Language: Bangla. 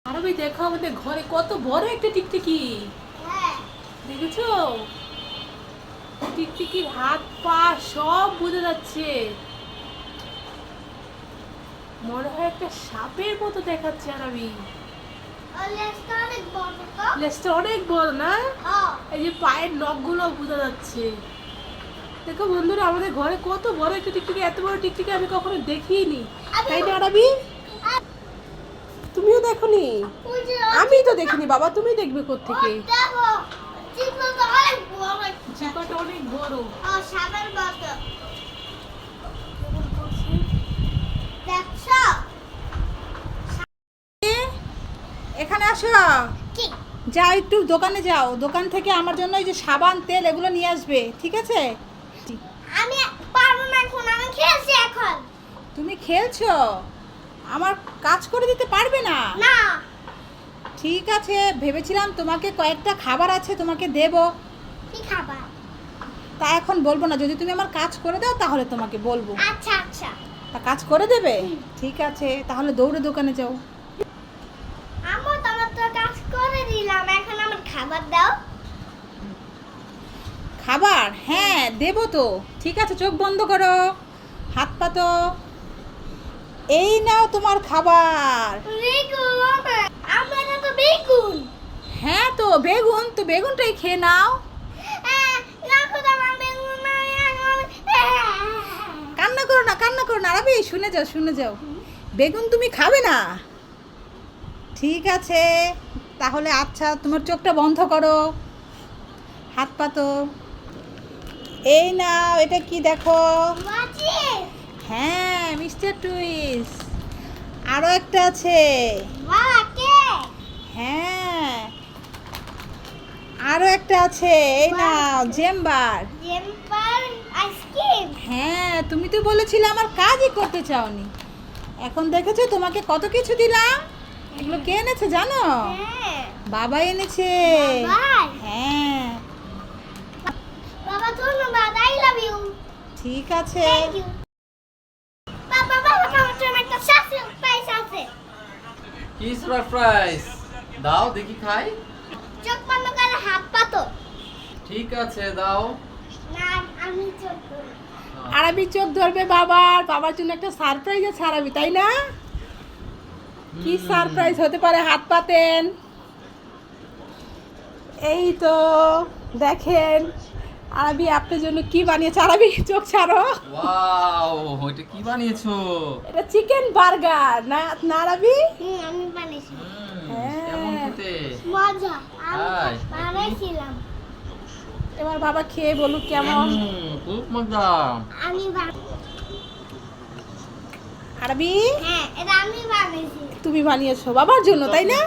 আরবি দেখো আমাদের ঘরে কত বড় একটা টিকটিকি। দেখেছো? টিকটিকির হাত পা সব বোঝা যাচ্ছে। মনে হয় একটা সাপের মতো দেখাচ্ছে আরবি। লেজটা অনেক বড় না? এই যে পায়ের নখগুলো বোঝা যাচ্ছে। দেখো বন্ধুরা, আমাদের ঘরে কত বড় একটা টিকটিকি। এত বড় টিকটিকি আমি কখনো দেখিনি, তাই না আরবি? তুমিও দেখোনি? আমি তো দেখিনি বাবা, তুমি দেখবে কোত্থেকে? জিপাটা অনেক বড়। এখানে আসো, যাও একটু দোকানে যাও, দোকান থেকে আমার জন্য এই যে সাবান তেল এগুলো নিয়ে আসবে, ঠিক আছে? আমি পারবো না এখন, আমি খেলছি এখন। তুমি খেলছো, আমার কাজ করে দিতে পারবে না? না। ঠিক আছে, ভেবেছিলাম তোমাকে কয়েকটা খাবার আছে তোমাকে দেব। কি খাবার? তা এখন বলবো না, যদি তুমি আমার কাজ করে দাও তাহলে তোমাকে বলবো। আচ্ছা আচ্ছা। তা কাজ করে দেবে? ঠিক আছে, তাহলে দৌড়ে দোকানে যাও। আম্মু, তোমার তো কাজ করে দিলাম, এখন আমার খাবার দাও। খাবার? হ্যাঁ দেবো তো। ঠিক আছে, চোখ বন্ধ করো, হাত পাতো। এই নাও তোমার খাবার। বেগুন? আমার তো বেগুন। হ্যাঁ তো বেগুন, তো বেগুনটাই খেয়ে নাও। না খোদা, আমার বেগুন নাই এখন। কান্না করো না, কান্না করো না আরবি, শুনে যাও শুনে যাও। বেগুন তুমি খাবে না? ঠিক আছে, তাহলে আচ্ছা তোমার চোখটা বন্ধ করো, হাত পাতো। এই নাও, এটা কি দেখো? বাজি। হ্যাঁ, মিস্টার টুইস। আরও একটা আছে। বাবা কে? হ্যাঁ, আরও একটা আছে। এই নাও জেম্বার। জেম্পার আইসক্রিম। হ্যাঁ, তুমি তো বলেছিলে আমার কাজই করতে চাওনি। এখন দেখেছো তোমাকে কত কিছু দিলাম। এগুলো কে এনেছে জানো? হ্যাঁ। বাবা এনেছে। বাবা? হ্যাঁ। বাবা ধন্যবাদ, আই লাভ ইউ। ঠিক আছে। Thank you. বাবা বাবা, আমার জন্য একটা সারপ্রাইজ আছে। কি সারপ্রাইজ? দাও দেখি খাই। চোখ বন্ধ করে হাত পাতো। ঠিক আছে দাও। না, আমি চোখ ধরবো। আরবি চোখ ধরবে বাবার, বাবার জন্য একটা সারপ্রাইজ আছে আরবি, তাই না? কি সারপ্রাইজ হতে পারে? হাত পাতেন। এই তো দেখেন আরবি আপনার জন্য কি বানিয়েছে। আরবি চোখ ছাড়ো। ওয়াও, এটা কি বানিয়েছো? এটা চিকেন বার্গার না, না আরবি? আমি বানিয়েছি। হ্যাঁ। কেমন খেতে? মজা। আমি তাই? বানাইছিলাম। এবার বাবা খেয়ে বলুক কেমন। খুব মজা। আমি আরবি হ্যাঁ, এটা আমি বানাইছি। তুমি বানিয়েছো বাবার জন্য, তাই না?